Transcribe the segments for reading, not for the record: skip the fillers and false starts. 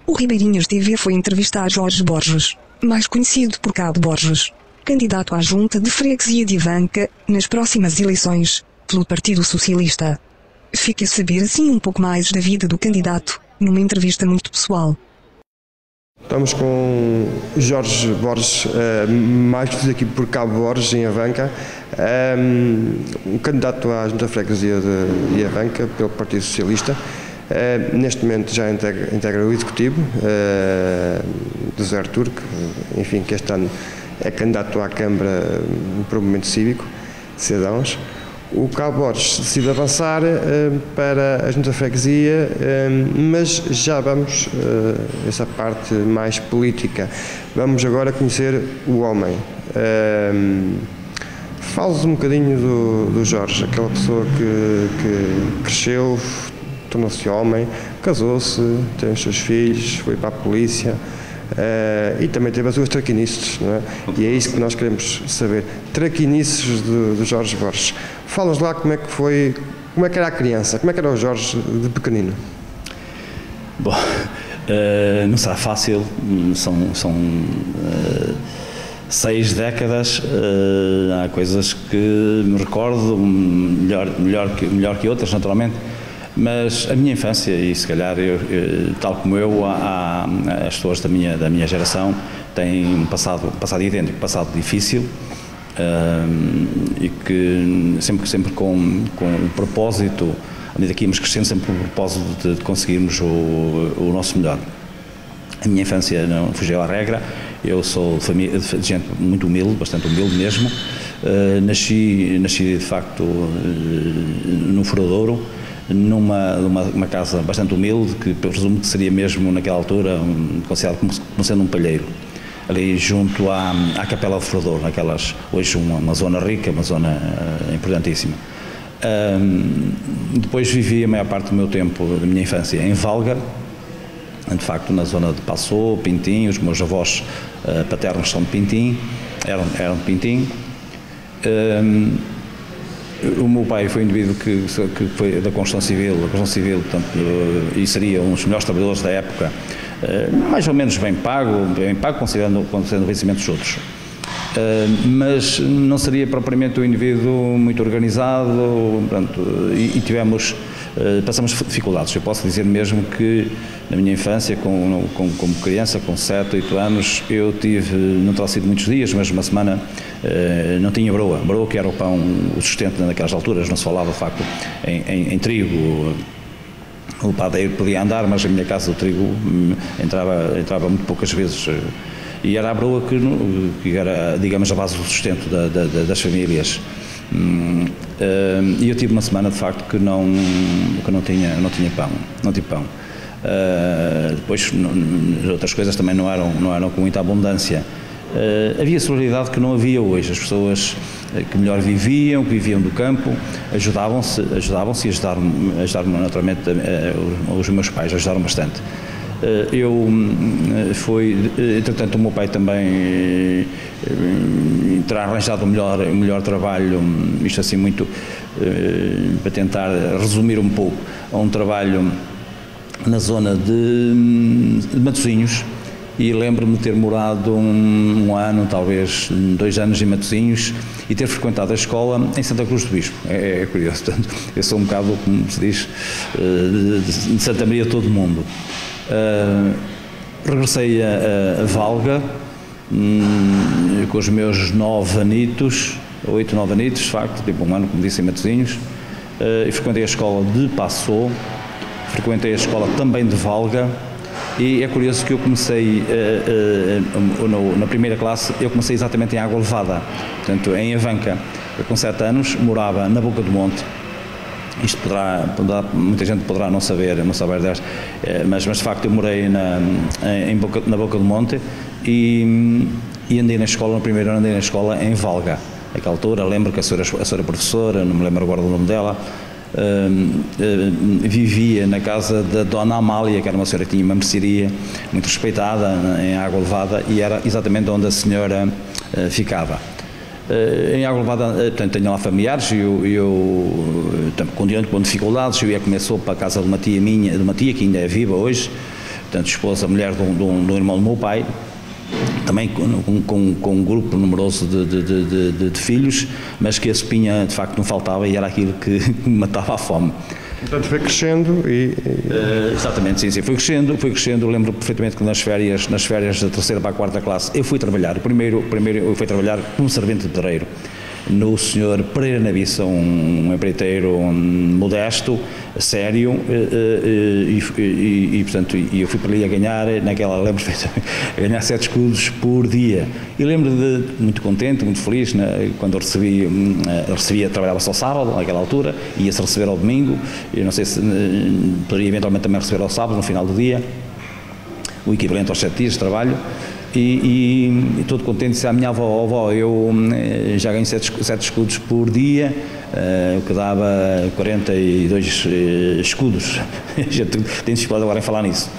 O Ribeirinhas TV foi entrevistar Jorge Borges, mais conhecido por Cabo Borges, candidato à Junta de Freguesia de Avanca, nas próximas eleições, pelo Partido Socialista. Fique a saber assim um pouco mais da vida do candidato, numa entrevista muito pessoal. Estamos com Jorge Borges, mais conhecido aqui por Cabo Borges, em Avanca, um candidato à Junta de Freguesia de Avanca pelo Partido Socialista. Neste momento já integra o Executivo do Zé Artur, enfim, que este ano é candidato à Câmara para o Movimento Cívico, Cidadãos. O Cabo Borges decide avançar para a Junta de Freguesia, mas já vamos essa parte mais política. Vamos agora conhecer o homem. Fala-nos um bocadinho do Jorge, aquela pessoa que cresceu, tornou-se homem, casou-se, tem os seus filhos, foi para a polícia. E também teve as suas traquinices, não é? E é isso que nós queremos saber. Traquinices do Jorge Borges. Fala-nos lá como é que foi, como é que era a criança, como é que era o Jorge de pequenino. Bom, não será fácil, são 6 décadas, há coisas que me recordo melhor que outras, naturalmente. Mas a minha infância, e se calhar tal como eu, as pessoas da minha geração têm um passado idêntico, passado difícil, e que sempre com o propósito, à medida que íamos crescendo, sempre com o propósito de conseguirmos o nosso melhor. A minha infância não fugiu à regra, eu sou de gente muito humilde, bastante humilde mesmo. Nasci de facto no Furadouro, numa casa bastante humilde, que presumo que seria mesmo naquela altura considerado como sendo um palheiro, ali junto à Capela do Furadouro, hoje uma zona rica, uma zona importantíssima. Depois vivi a maior parte do meu tempo, da minha infância, em Valga, de facto na zona de Passô, Pintim. Os meus avós paternos são de Pintim, eram de Pintim. O meu pai foi um indivíduo que foi da construção civil, portanto, e seria um dos melhores trabalhadores da época, mais ou menos bem pago considerando o vencimento dos outros. Mas não seria propriamente um indivíduo muito organizado, portanto, e passamos dificuldades. Eu posso dizer mesmo que na minha infância, como criança, com 7, 8 anos, eu tive, não terá sido muitos dias, mas uma semana, não tinha broa que era o pão, o sustento naquelas alturas. Não se falava de facto em trigo. O padeiro podia andar, mas a minha casa do trigo entrava muito poucas vezes, e era a broa que era, digamos, a base do sustento das famílias. E eu tive uma semana de facto que não tinha pão, não tive pão. Depois outras coisas também não eram com muita abundância. Havia solidariedade que não havia hoje. As pessoas que melhor viviam, que viviam do campo, ajudavam-se e ajudaram naturalmente. Os meus pais ajudaram bastante. Entretanto, o meu pai também terá arranjado um melhor trabalho, isto assim muito para tentar resumir um pouco, um trabalho na zona de Matosinhos, e lembro-me de ter morado um ano, talvez 2 anos em Matosinhos, e ter frequentado a escola em Santa Cruz do Bispo. É curioso, portanto, eu sou um bocado, como se diz, de Santa Maria de todo o mundo. Regressei a Valga com os meus 9 anitos, 8, 9 anitos, de facto, tipo um ano, como disse, em Matosinhos, e frequentei a escola de Passô, frequentei a escola também de Valga, e é curioso que eu comecei, na primeira classe, eu comecei exatamente em Água Levada, portanto, em Avanca. Eu, com 7 anos, morava na Boca do Monte. Isto muita gente poderá não saber desta, mas de facto eu morei na Boca do Monte, e andei na escola, no primeiro ano andei na escola em Valga. Naquela altura, lembro que a senhora professora, não me lembro agora do nome dela, vivia na casa da Dona Amália, que era uma senhora que tinha uma mercearia muito respeitada em Água Levada, e era exatamente onde a senhora ficava. Em Água Levada, portanto, tenho lá familiares, e eu com dificuldades, eu ia comer sopa para a casa de uma tia minha, que ainda é viva hoje, portanto, esposa, mulher de um irmão do meu pai, também com um grupo numeroso de filhos, mas que a sopinha de facto não faltava e era aquilo que me matava a fome. Portanto, foi crescendo e... Exatamente, sim, foi crescendo. Lembro perfeitamente que nas férias da terceira para a quarta classe, eu fui trabalhar. Primeiro eu fui trabalhar como servente de pedreiro no Sr. Pereira Nabiça, um empreiteiro modesto, sério, e portanto eu fui para ali a ganhar, lembro a ganhar 7 escudos por dia. E lembro de muito contente, muito feliz, quando recebia, trabalhava só sábado, naquela altura, ia-se receber ao domingo, eu não sei se poderia eventualmente também receber ao sábado, no final do dia, o equivalente aos 7 dias de trabalho. E todo contente, disse à minha avó, eu já ganho 7 escudos por dia, o que dava 42 escudos. Já tenho dificuldade agora em falar nisso.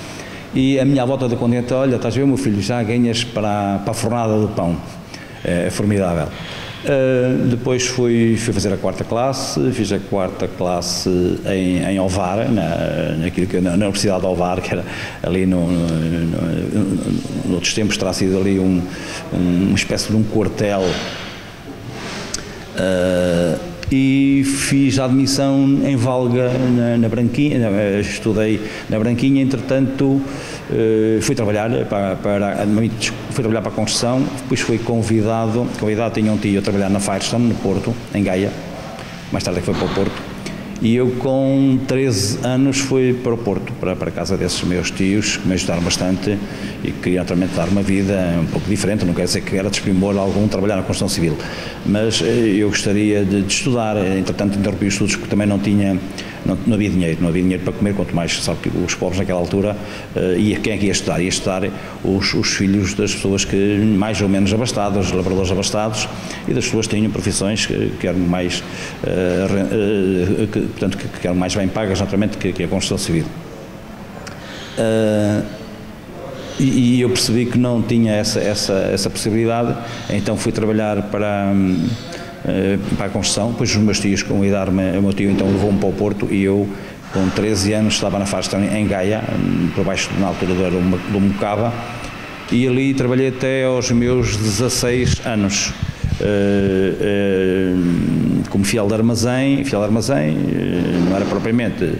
E a minha avó toda contente, olha, estás a ver, meu filho, já ganhas para a fornada do pão. É formidável. Depois fui fazer a quarta classe, fiz a quarta classe em Ovar, na Universidade de Ovar, que era ali noutros tempos terá sido ali uma espécie de um quartel, e fiz a admissão em Valga, na Branquinha, estudei na Branquinha, entretanto fui trabalhar para a construção, depois fui convidado, tinha um tio a trabalhar na Firestone, no Porto, em Gaia, mais tarde foi para o Porto, e eu com 13 anos fui para o Porto, para a casa desses meus tios, que me ajudaram bastante e que queriam naturalmente dar uma vida um pouco diferente, não quer dizer que era desprimor algum trabalhar na construção civil, mas eu gostaria de estudar, entretanto interrompi os estudos porque também não havia dinheiro para comer, quanto mais, sabe que os pobres naquela altura, quem é que ia estudar? Ia estudar os filhos das pessoas que mais ou menos abastadas, lavradores abastados, e das pessoas que tinham profissões que eram mais, portanto, que eram mais bem pagas, naturalmente, que a construção civil. E eu percebi que não tinha essa possibilidade, então fui trabalhar para a construção. Depois os meus tios convidaram-me, o meu tio então levou-me para o Porto, e eu com 13 anos estava na Firestone em Gaia, por baixo, na altura do Mocaba, e ali trabalhei até aos meus 16 anos, como fiel de armazém, não era propriamente,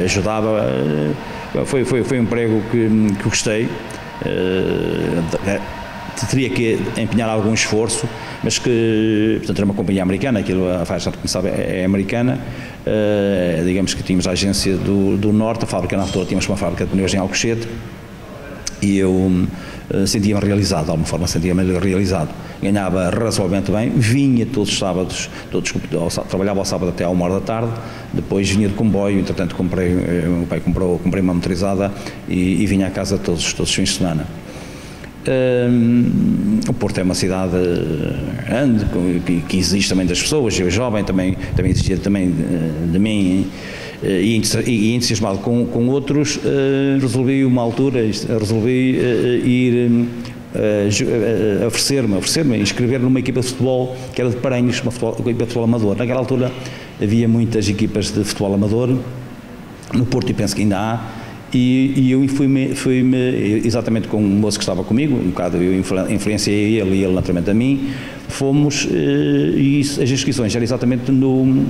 ajudava, foi um emprego que gostei, teria que empenhar algum esforço, mas que, portanto, era uma companhia americana, aquilo, a Firestone, como sabe, é americana, digamos que tínhamos a agência do Norte, a fábrica na altura, tínhamos uma fábrica de pneus em Alcochete, e eu sentia-me realizado, de alguma forma sentia-me realizado, ganhava razoavelmente bem, vinha todos os sábados, trabalhava ao sábado até à 1h da tarde, depois vinha de comboio, entretanto o meu pai comprei uma motorizada e vinha à casa todos os fins de semana. O Porto é uma cidade grande, que exige também das pessoas, eu jovem também exigia também de mim, e entusiasmado com outros, resolvi uma altura, ir oferecer-me, inscrever numa equipa de futebol que era de Paranhos, uma equipa de futebol amador. Naquela altura havia muitas equipas de futebol amador no Porto, e penso que ainda há. E eu fui-me exatamente com um moço que estava comigo, um bocado eu influenciei ele e ele naturalmente a mim, fomos, e as inscrições eram exatamente no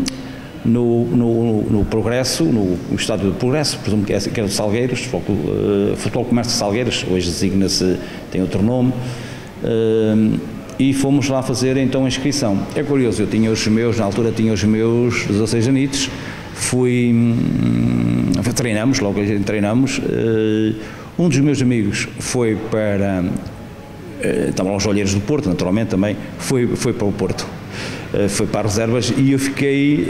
Progresso, no estádio do Progresso, presumo que era de Salgueiros, Futebol Comércio de Salgueiros, hoje designa-se, tem outro nome, e fomos lá fazer então a inscrição. É curioso, na altura tinha os meus 16 anitos, treinamos, um dos meus amigos foi para, estavam os olheiros do Porto, naturalmente também, foi para o Porto, foi para as reservas, e eu fiquei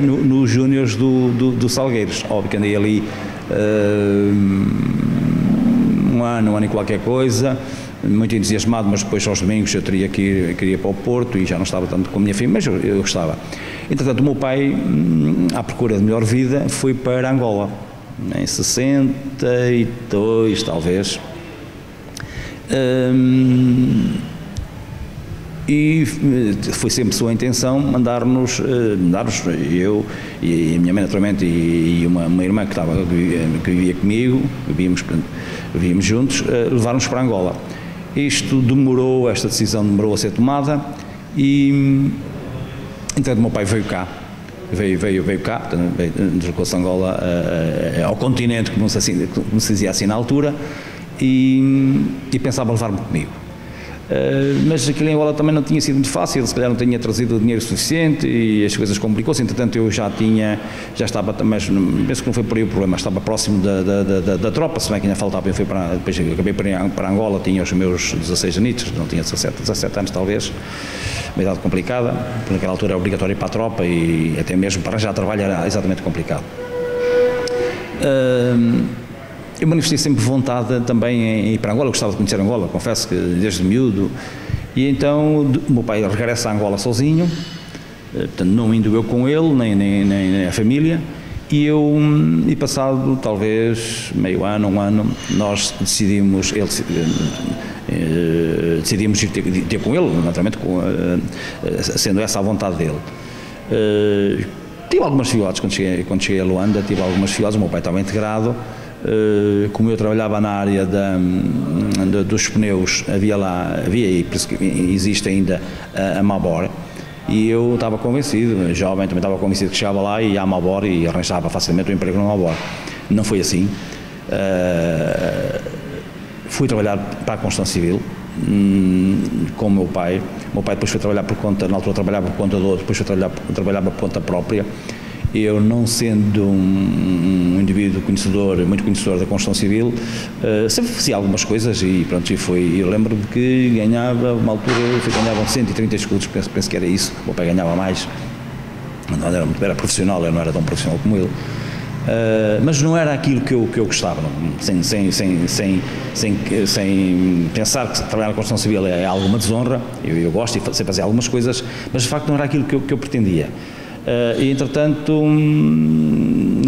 nos júniores do Salgueiros. Óbvio que andei ali um ano e qualquer coisa, muito entusiasmado, mas depois aos domingos eu queria ir para o Porto e já não estava tanto com a minha filha, mas eu gostava. Entretanto, o meu pai, à procura de melhor vida, foi para Angola, em 62 talvez. e foi sempre sua intenção mandar-nos, eu e a minha mãe naturalmente e uma irmã que vivia comigo, vivíamos juntos, levar-nos para Angola. Esta decisão demorou a ser tomada e então o meu pai veio cá, deslocou-se de Angola ao continente, como se dizia assim na altura, e pensava levar-me comigo. Mas aquilo em Angola também não tinha sido muito fácil, se calhar não tinha trazido dinheiro suficiente e as coisas complicou-se. Entretanto eu já estava, mas penso que não foi por aí o problema, estava próximo da tropa, se bem que ainda faltava. Depois acabei para Angola, tinha os meus 16 anos, não tinha 17 anos talvez, uma idade complicada, porque naquela altura era obrigatório ir para a tropa e até mesmo para arranjar trabalho era exatamente complicado. Eu manifestei sempre vontade também em ir para Angola, eu gostava de conhecer Angola, confesso que desde miúdo, e então o meu pai regressa a Angola sozinho, portanto não indo eu com ele, nem a família, e passado talvez meio ano, um ano, nós decidimos ir ter com ele, naturalmente, sendo essa a vontade dele. Tive algumas dificuldades quando cheguei a Luanda, o meu pai estava integrado. Como eu trabalhava na área dos pneus, havia e por isso que existe ainda a Mabor, e eu estava convencido, jovem, também estava convencido que chegava lá e ia à Mabor e arranjava facilmente o emprego na Mabor. Não foi assim. Fui trabalhar para a construção civil com o meu pai. O meu pai depois foi trabalhar por conta, na altura trabalhava por conta do outro, depois trabalhava por conta própria. Eu, não sendo um indivíduo muito conhecedor da construção civil, sempre fazia algumas coisas e pronto, eu lembro-me que ganhava, uma altura, ganhavam 130 escudos, penso que era isso, o meu pai ganhava mais, não era profissional, eu não era tão profissional como ele, mas não era aquilo que eu gostava, sem pensar que trabalhar na construção civil é alguma desonra, eu gosto e sei fazer algumas coisas, mas de facto não era aquilo que eu pretendia. E entretanto o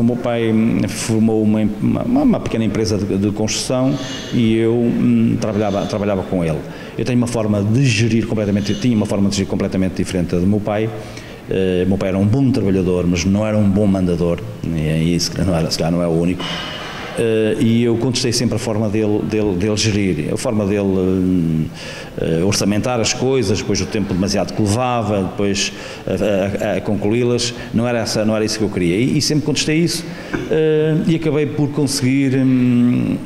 meu pai formou uma pequena empresa de construção e eu trabalhava com ele. Eu tinha uma forma de gerir completamente diferente do meu pai. O meu pai era um bom trabalhador, mas não era um bom mandador, e isso se calhar não é o único. E eu contestei sempre a forma dele gerir, a forma dele orçamentar as coisas, depois o tempo demasiado que levava, depois a concluí-las, não era isso que eu queria, e sempre contestei isso, e acabei por conseguir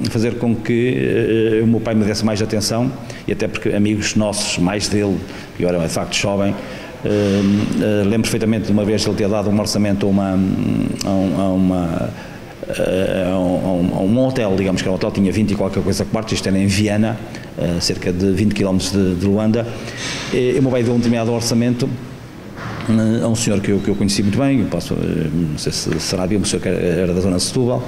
fazer com que o meu pai me desse mais atenção, e até porque amigos nossos, mais dele, que eu era de facto jovem, lembro perfeitamente de uma vez ele ter dado um orçamento a um hotel, digamos que era um hotel, tinha 20 e qualquer coisa quartos, isto era em Viena, cerca de 20 km de Luanda, e o meu pai deu um determinado orçamento a um senhor que eu conheci muito bem, não sei se será um senhor que era da zona de Setúbal,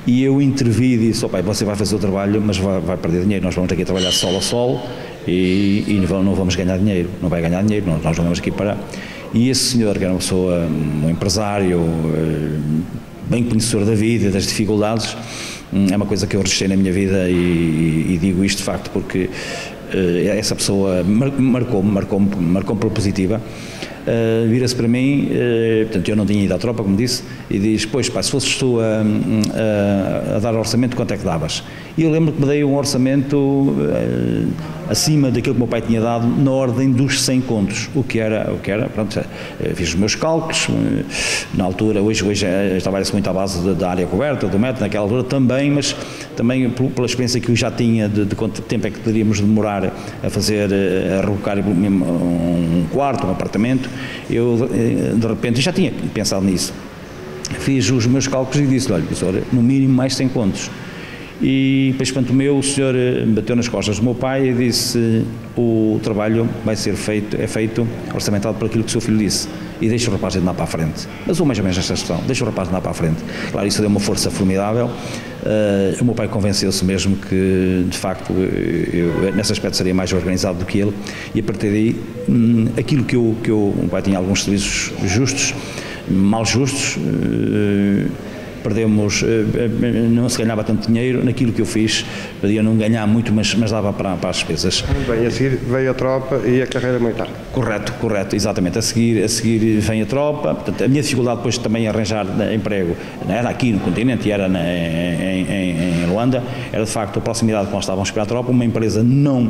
e eu intervi e disse: pai, você vai fazer o trabalho, mas vai perder dinheiro, nós vamos aqui trabalhar sol a sol e não vamos ganhar dinheiro, não vai ganhar dinheiro, nós vamos aqui para... E esse senhor, que era uma pessoa, um empresário, bem conhecedor da vida, das dificuldades, é uma coisa que eu registrei na minha vida e digo isto de facto porque essa pessoa marcou-me pela positiva. Vira-se para mim, portanto eu não tinha ido à tropa, como disse, e diz: pois pá, se fosses tu a dar orçamento, quanto é que davas? E eu lembro que me dei um orçamento acima daquilo que o meu pai tinha dado, na ordem dos 100 contos, o que era, pronto, fiz os meus cálculos, na altura, hoje trabalha-se muito à base da área coberta, do método, naquela altura também, mas também pela experiência que eu já tinha de quanto tempo é que poderíamos demorar a revocar um quarto, um apartamento, eu de repente já tinha pensado nisso, fiz os meus cálculos e disse: olha, professor, no mínimo mais 100 contos. E depois, quanto o senhor bateu nas costas do meu pai e disse: o trabalho vai ser feito orçamentado por aquilo que o seu filho disse, e deixa o rapaz andar para a frente. Mas ou mais ou menos esta questão, deixa o rapaz andar para a frente. Claro, isso deu uma força formidável. O meu pai convenceu-se mesmo que, de facto, eu nesse aspecto seria mais organizado do que ele, e a partir daí, aquilo que o meu pai tinha alguns serviços justos, mal justos, não se ganhava tanto dinheiro, naquilo que eu fiz, podia não ganhar muito, mas dava para as despesas. Bem, a seguir veio a tropa e a carreira militar. Correto, exatamente. A seguir vem a tropa. Portanto, a minha dificuldade depois também em arranjar emprego, não era aqui no continente, era em Luanda, era de facto a proximidade que nós estávamos para a tropa. Uma empresa não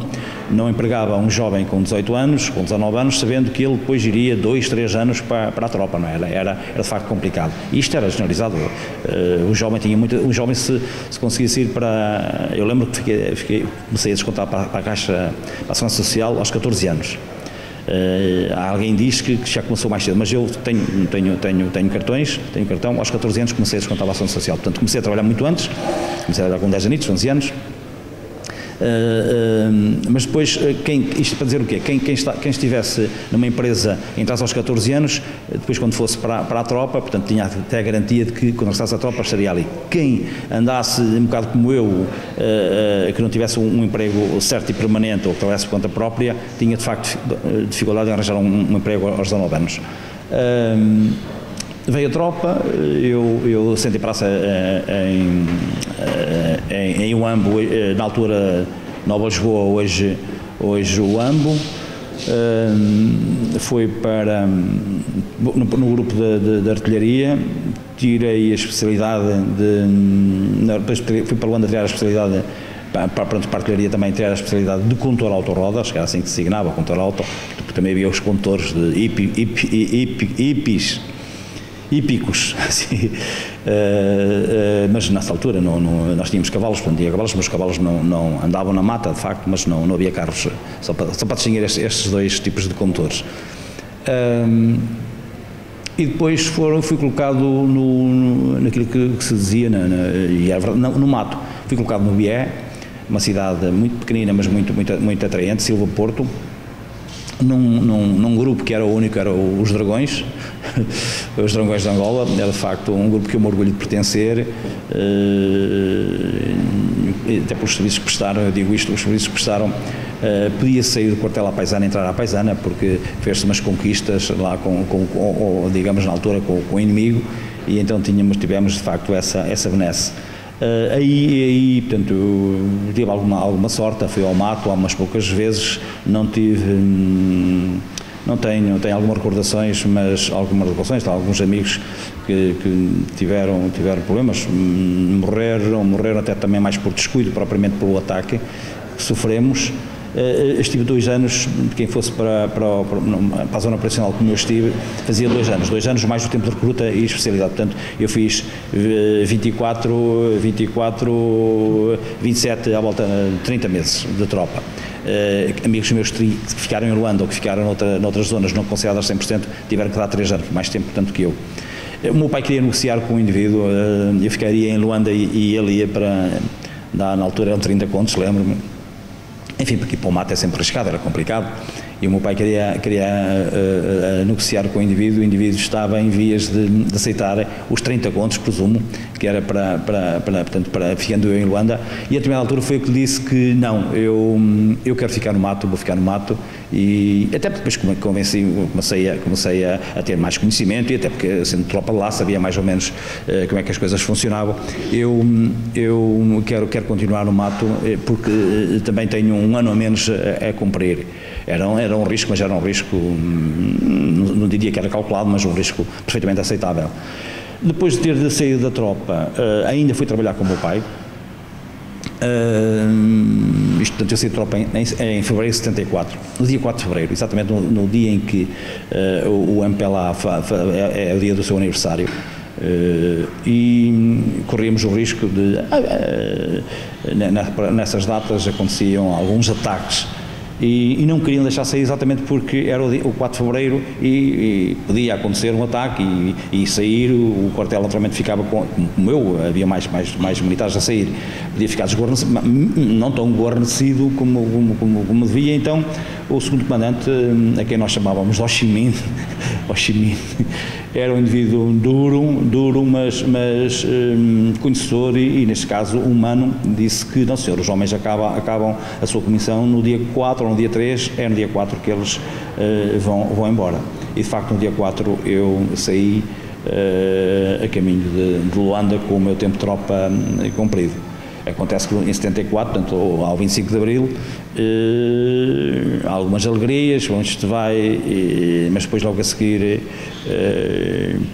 empregava um jovem com 18 anos, com 19 anos, sabendo que ele depois iria 2, 3 anos para a tropa, não era? Era de facto complicado. E isto era generalizado. O jovem se conseguisse ir para... Eu lembro que comecei a descontar para a Caixa, para a Segurança Social aos 14 anos. Alguém diz que já começou mais cedo, mas eu tenho cartão, aos 14 anos comecei a descontar a ação social, portanto comecei a trabalhar muito antes, comecei a trabalhar com 10 anos, 11 anos, mas depois, isto para dizer o quê? Quem estivesse numa empresa, entrasse aos 14 anos, depois quando fosse para a tropa, portanto tinha até a garantia de que quando regressasse à tropa estaria ali. Quem andasse um bocado como eu, que não tivesse um emprego certo e permanente ou que trabalhasse por conta própria, tinha de facto dificuldade em arranjar um emprego aos 19 anos. Veio a tropa, eu sentei praça em Uambo, na altura Nova Lisboa, hoje o Uambo. Foi para no grupo de artilharia, tirei a especialidade depois fui para Luanda tirar a especialidade para a artilharia, também tirar a especialidade de condutor autorrodas, que era assim que se designava, condutor auto, porque também havia os condutores de hípicos, assim, mas nessa altura nós tínhamos cavalos, portanto tinha cavalos, mas os cavalos não andavam na mata, de facto, mas não havia carros, só para distinguir estes dois tipos de condutores. E depois fui colocado naquilo que se dizia, e era verdade, no mato. Fui colocado no Bié, uma cidade muito pequenina, mas muito atraente, Silva Porto, num grupo que era o único, eram os Dragões, os Dragões de Angola. Era de facto um grupo que eu me orgulho de pertencer, até pelos serviços que prestaram. Eu digo isto, os serviços que prestaram, podia sair do quartel à Paisana, entrar à Paisana, porque fez-se umas conquistas lá digamos na altura com o inimigo, e então tivemos de facto essa benesse. Aí, portanto, tive alguma sorte, fui ao mato umas poucas vezes, não tenho algumas recordações, mas de alguns amigos que tiveram problemas, morreram até também mais por descuido, propriamente pelo ataque que sofremos. Estive 2 anos, quem fosse para a zona operacional como eu estive, fazia 2 anos mais o tempo de recruta e especialidade. Portanto, eu fiz 27 à volta de 30 meses de tropa. Amigos meus que ficaram em Luanda ou que ficaram noutras zonas não consideradas 100%, tiveram que dar 3 anos, mais tempo, portanto, que eu. O meu pai queria negociar com o indivíduo, eu ficaria em Luanda e ele ia para, na altura eram 30 contos, lembro-me. Enfim, porque ir para o mato é sempre arriscado, era complicado, e o meu pai queria negociar com o indivíduo estava em vias de aceitar os 30 contos, presumo, que era portanto, ficando eu em Luanda, e a determinada altura foi eu que lhe disse que não, eu quero ficar no mato, vou ficar no mato, e até depois comecei a ter mais conhecimento, e até porque sendo tropa de lá sabia mais ou menos como é que as coisas funcionavam. Eu quero continuar no mato, porque também tenho um ano a menos a cumprir. Era um risco, mas era um risco, não diria que era calculado, mas um risco perfeitamente aceitável. Depois de ter saído da tropa, ainda fui trabalhar com o meu pai. Portanto, eu saí de tropa em fevereiro de 74, no dia 4 de fevereiro, exatamente no dia em que o MPLA é o dia do seu aniversário. E corríamos o risco de nessas datas aconteciam alguns ataques e não queriam deixar sair, exatamente porque era o 4 de fevereiro e podia acontecer um ataque e sair, o quartel naturalmente ficava como eu, havia mais militares a sair, podia ficar desguarnecido, não tão guarnecido como devia. Então o segundo comandante, a quem nós chamávamos de Ho Chi Minh, era um indivíduo duro, mas conhecedor e neste caso humano, disse que não senhor, os homens acabam a sua comissão no dia 4 ou no dia 3, é no dia 4 que eles vão embora. E de facto no dia 4 eu saí a caminho de Luanda com o meu tempo de tropa cumprido. Acontece que em 74, portanto, ao 25 de Abril, há algumas alegrias, onde isto vai, mas depois logo a seguir,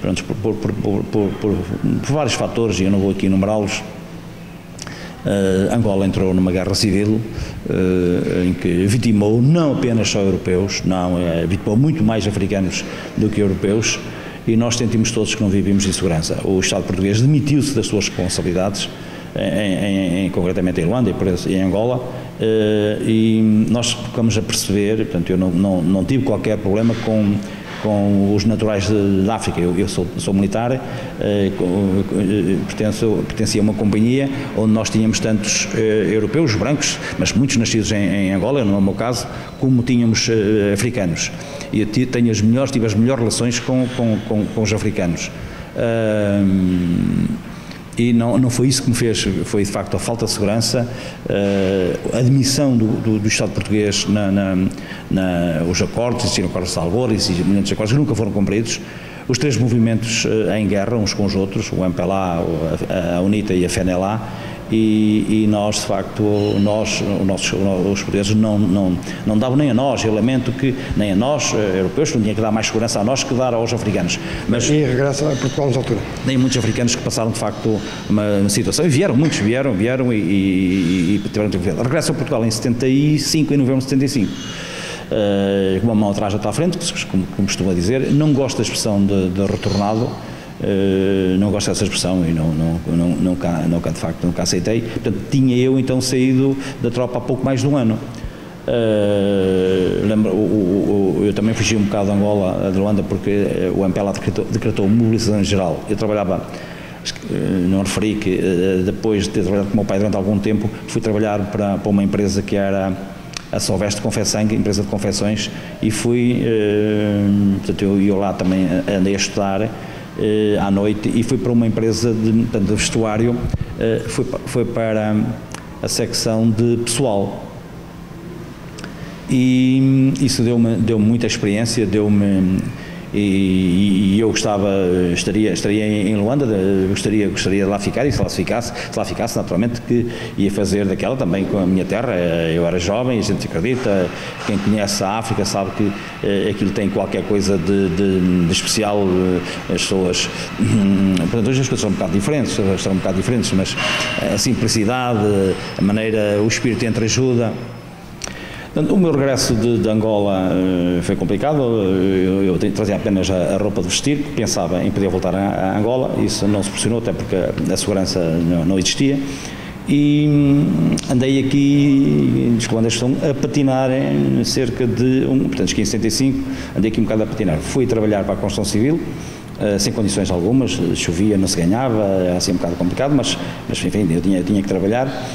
pronto, por vários fatores, e eu não vou aqui enumerá-los, Angola entrou numa guerra civil em que vitimou não apenas só europeus, vitimou muito mais africanos do que europeus, e nós sentimos todos que não vivíamos em segurança. O Estado português demitiu-se das suas responsabilidades, concretamente em Luanda e em Angola, e nós ficamos a perceber, portanto, eu não tive qualquer problema com os naturais da África. Eu sou militar, pertencia a uma companhia onde nós tínhamos tantos europeus, brancos, mas muitos nascidos em Angola, no meu caso, como tínhamos africanos. E eu tive as melhores relações com os africanos. E não foi isso que me fez, foi de facto a falta de segurança, a admissão do Estado português os acordos, existiram acordos de Algores e muitos acordos que nunca foram cumpridos, os três movimentos em guerra uns com os outros, o MPLA, a UNITA e a FNLA, e nós, de facto, os portugueses não davam nem a nós, eu lamento que nem a nós, europeus, não tinha que dar mais segurança a nós que dar aos africanos. Mas e regressa a Portugal nessa altura? Nem muitos africanos que passaram, de facto, uma situação, e muitos vieram e tiveram que ver. Regressa a Portugal em 75, em novembro de 75. Com uma mão atrás e outra à frente, como costuma dizer, não gosto da expressão de retornado, não gosto dessa expressão e nunca de facto nunca aceitei. Portanto, tinha eu então saído da tropa há pouco mais de um ano. Eu também fugi um bocado de Angola, de Luanda, porque o MPLA decretou mobilização geral. Eu trabalhava, não referi que depois de ter trabalhado com o meu pai durante algum tempo, fui trabalhar para uma empresa que era a Solveste Confecção, empresa de confecções, e portanto eu lá também andei a estudar à noite, e fui para uma empresa de vestuário, foi para a secção de pessoal, e isso deu-me muita experiência, e eu estaria em Luanda, gostaria de lá ficar, e se lá ficasse naturalmente que ia fazer daquela também com a minha terra. Eu era jovem, a gente acredita, quem conhece a África sabe que aquilo tem qualquer coisa de especial. As pessoas, portanto, hoje as coisas são um bocado diferentes, mas a simplicidade, a maneira, o espírito de entreajuda. O meu regresso de Angola foi complicado. Eu trazia apenas a roupa de vestir, pensava em poder voltar a Angola, isso não se proporcionou, até porque a segurança não existia, e andei aqui, desculpando a expressão, a patinar cerca de, portanto, em 75, andei aqui um bocado a patinar. Fui trabalhar para a construção civil, sem condições algumas, chovia, não se ganhava, era assim um bocado complicado, mas enfim, eu tinha que trabalhar.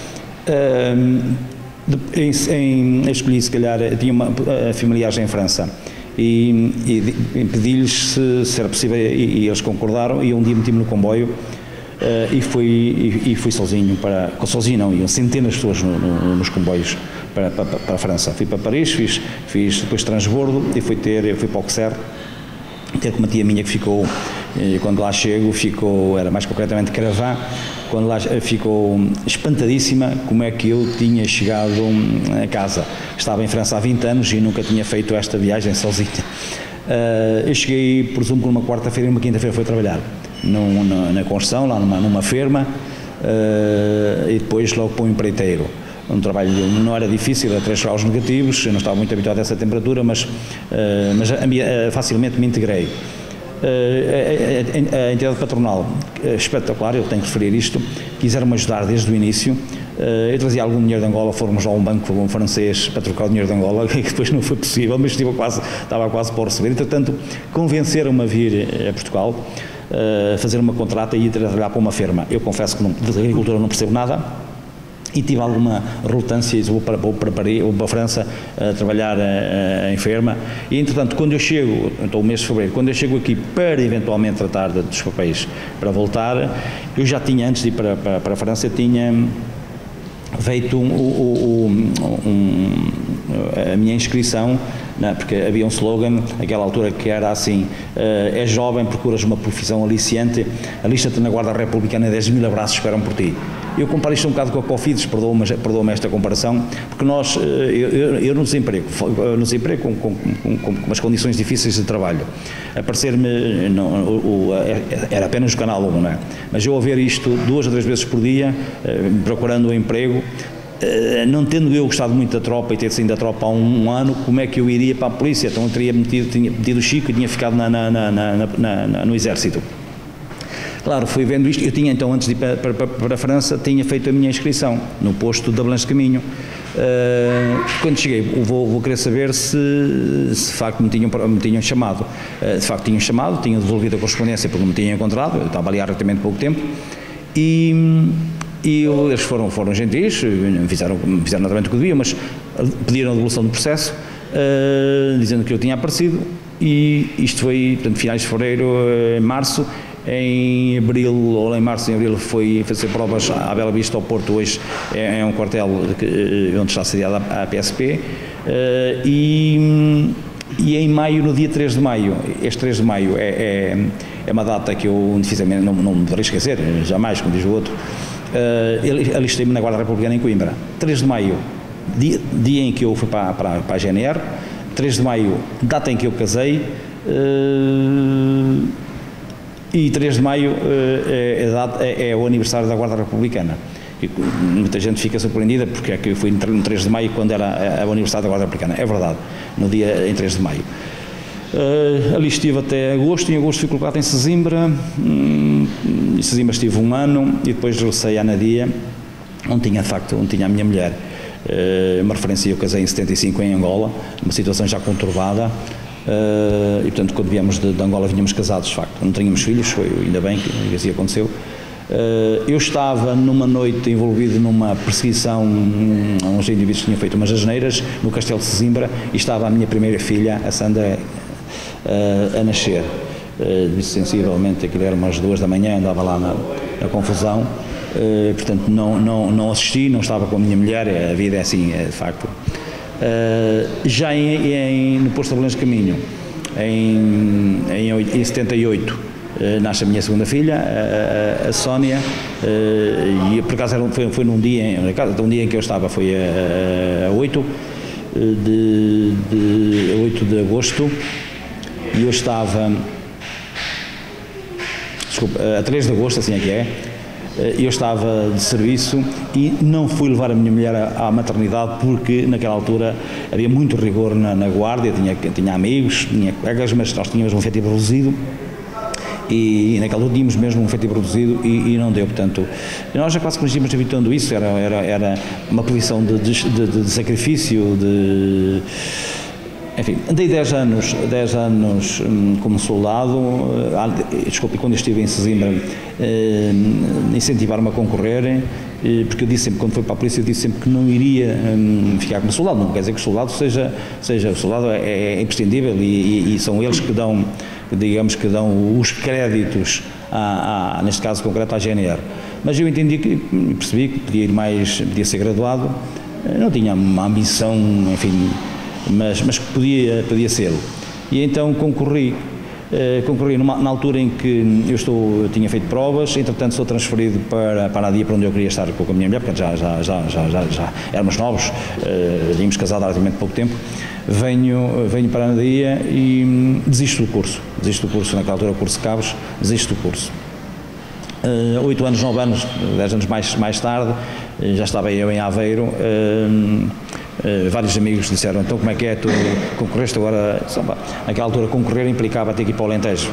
Escolhi, se calhar, tinha familiares em França, e pedi-lhes se era possível, e eles concordaram, e um dia meti-me no comboio e fui sozinho iam centenas de pessoas nos comboios para a França. Fui para Paris, fiz depois transbordo, e fui para o Auxerre, ter com uma tia minha que ficou, quando lá chego, era mais concretamente Cravã. Quando lá ficou espantadíssima como é que eu tinha chegado a casa. Estava em França há 20 anos e nunca tinha feito esta viagem sozinha. Eu cheguei, presumo que numa quarta-feira e numa quinta-feira fui trabalhar na construção, lá numa firma, e depois logo para um empreiteiro. Um trabalho não era difícil, era 3 graus negativos, eu não estava muito habituado a essa temperatura, mas facilmente me integrei. A entidade patronal, espetacular, eu tenho que referir isto, quiseram-me ajudar desde o início. Eu trazia algum dinheiro de Angola, fomos a um banco francês para trocar o dinheiro de Angola, que depois não foi possível, mas estava quase por receber. Entretanto, convenceram-me a vir a Portugal, fazer uma contrata e ir trabalhar para uma firma. Eu confesso que de agricultura não percebo nada, e tive alguma relutância, vou para a França a trabalhar em firma, e entretanto, quando eu chego, então o mês de fevereiro, quando eu chego aqui para eventualmente tratar dos papéis para voltar, eu já tinha, antes de ir para a França, feito a minha inscrição, porque havia um slogan naquela altura que era assim: és jovem, procuras uma profissão aliciante, alista-te na Guarda Republicana, 10.000 abraços esperam por ti. Eu comparo isto um bocado com a Cofidis, perdoa-me esta comparação, porque eu no desemprego com as condições difíceis de trabalho, aparecer-me, era apenas o Canal 1, não é? Mas eu a ver isto 2 ou 3 vezes por dia, procurando um emprego, não tendo eu gostado muito da tropa e ter saído da tropa há um ano, como é que eu iria para a polícia? Então eu tinha metido o Chico e tinha ficado no Exército. Claro, fui vendo isto. Eu tinha então, antes de ir para a França, tinha feito a minha inscrição no posto de Abelães de Caminho. Quando cheguei, vou querer saber se de facto me tinham chamado. De facto tinham chamado, tinham devolvido a correspondência porque me tinham encontrado, eu estava ali há relativamente pouco tempo, e eles foram gentis, me fizeram naturalmente o que deviam, mas pediram a devolução do processo, dizendo que eu tinha aparecido, e isto foi, portanto, finais de fevereiro, março. Em abril, ou em março, em abril, fui fazer provas à Bela Vista, ao Porto. Hoje é um quartel onde está sediada a PSP, e em maio, no dia 3 de maio, este 3 de maio é uma data que eu dificilmente não me deveria esquecer, jamais, como diz o outro. Alistei-me na Guarda Republicana em Coimbra. 3 de maio, dia em que eu fui para a GNR, 3 de maio, data em que eu casei, e 3 de maio é o aniversário da Guarda Republicana. E muita gente fica surpreendida porque é que eu fui no 3 de maio quando era o aniversário da Guarda Republicana. É verdade, no dia em 3 de maio. Ali estive até agosto, em agosto fui colocado em Sesimbra, em Sesimbra estive 1 ano e depois regressei à Anadia, onde tinha a minha mulher. Uma referência, eu casei em 75 em Angola, uma situação já conturbada. E portanto, quando viemos de Angola, vinhamos casados, de facto, não tínhamos filhos, foi ainda bem que assim aconteceu. Eu estava numa noite envolvido numa perseguição a uns indivíduos que tinham feito umas asneiras no Castelo de Sesimbra, e estava a minha primeira filha, a Sandra, a nascer. Sensivelmente, aquilo era umas 2 da manhã, andava lá na confusão, portanto não assisti, não estava com a minha mulher, a vida é assim, de facto. Já no posto de Abelães de Caminho, em 78, nasce a minha segunda filha, a Sónia, e por acaso foi num dia em que eu estava, foi a 8 de agosto, e eu estava, desculpa, a 3 de agosto, assim é que é. Eu estava de serviço e não fui levar a minha mulher à maternidade porque naquela altura havia muito rigor na guarda, tinha amigos, tinha colegas, mas nós tínhamos um efetivo reduzido e naquela altura tínhamos mesmo um efetivo reduzido e não deu, portanto, nós já quase que nos íamos habituando a isso, era uma posição de sacrifício, enfim, andei 10 anos como soldado, desculpe, quando eu estive em Sesimbra, incentivaram-me a concorrer, porque eu disse sempre, quando fui para a polícia, eu disse sempre que não iria ficar como soldado, não quer dizer que o soldado seja o soldado é imprescindível e são eles que dão, digamos, que dão os créditos, neste caso concreto, à GNR. Mas eu entendi percebi que podia ser graduado, não tinha uma ambição, enfim, mas que podia ser-lo. E então concorri na altura em que eu tinha feito provas, entretanto sou transferido para a Anadia, para onde eu queria estar com a minha mulher, porque já éramos novos, tínhamos casado há relativamente pouco tempo. Venho para a Anadia e desisto do curso, naquela altura o curso de cabos, desisto do curso. 8 anos, 9 anos, 10 anos mais tarde, já estava eu em Aveiro. Vários amigos disseram, então como é que é, tu concorreste agora? Naquela altura concorrer implicava ter que ir para o Alentejo,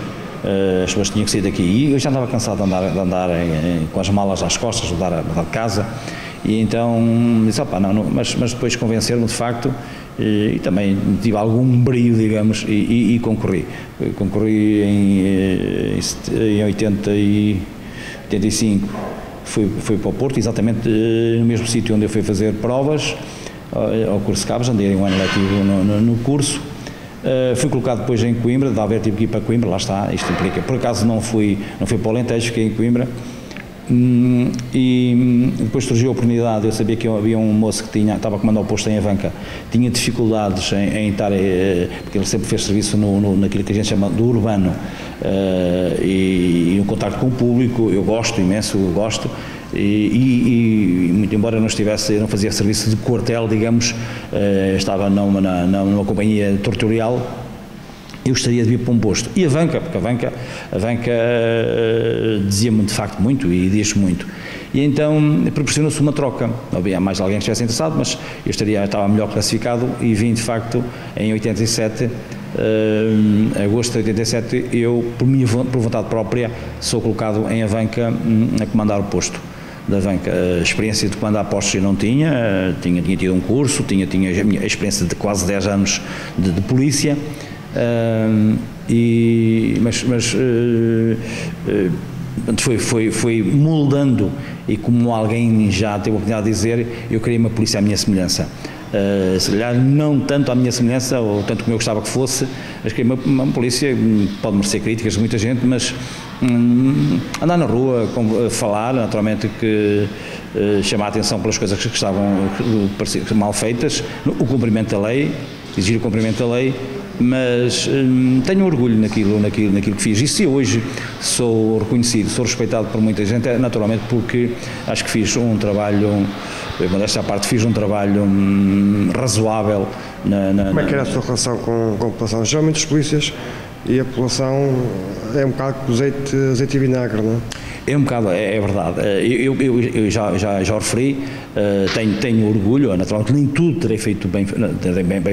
as pessoas tinham que sair daqui e eu já andava cansado de andar com as malas às costas, de mudar de casa, e então disse, mas depois convenceram-me de facto, e também tive algum brio, digamos, e concorri em 85, fui para o Porto, exatamente no mesmo sítio onde eu fui fazer provas, ao curso de cabos, andei 1 ano letivo no curso, fui colocado depois em Coimbra, de Aveiro tive que ir para Coimbra, lá está, isto implica, por acaso não fui para o Alentejo, fiquei em Coimbra, E depois surgiu a oportunidade, eu sabia que havia um moço que estava a comandar o posto em Avanca, tinha dificuldades em estar, porque ele sempre fez serviço naquilo que a gente chama do urbano, e o contacto com o público, eu gosto imenso, e muito embora não fazia serviço de quartel, digamos, estava numa companhia territorial, eu gostaria de vir para um posto. E Avanca, porque Avanca dizia-me de facto muito e diz muito. E então proporcionou-se uma troca. Havia mais alguém que estivesse interessado, mas eu estava melhor classificado e vim de facto em 87, agosto de 87, eu, por vontade própria, sou colocado em Avanca a comandar o posto da Avanca. A experiência de comandar postos eu não tinha tido um curso, tinha a experiência de quase 10 anos de polícia. Foi moldando, e como alguém já teve a oportunidade de dizer, eu queria uma polícia à minha semelhança. Se calhar não tanto à minha semelhança, ou tanto como eu gostava que fosse, mas queria uma polícia, pode merecer críticas de muita gente, mas andar na rua, falar, naturalmente que chamar a atenção pelas coisas que estavam mal feitas, o cumprimento da lei, exigir o cumprimento da lei, mas tenho orgulho naquilo que fiz, e se hoje sou reconhecido, sou respeitado por muita gente, é naturalmente porque acho que fiz um trabalho, modéstia à parte, fiz um trabalho razoável. Como é que era a sua relação com a população? Geralmente os polícias e a população é um bocado com azeite e vinagre, não é? É um bocado, é verdade. Eu já referi, tenho orgulho, naturalmente nem tudo terei feito bem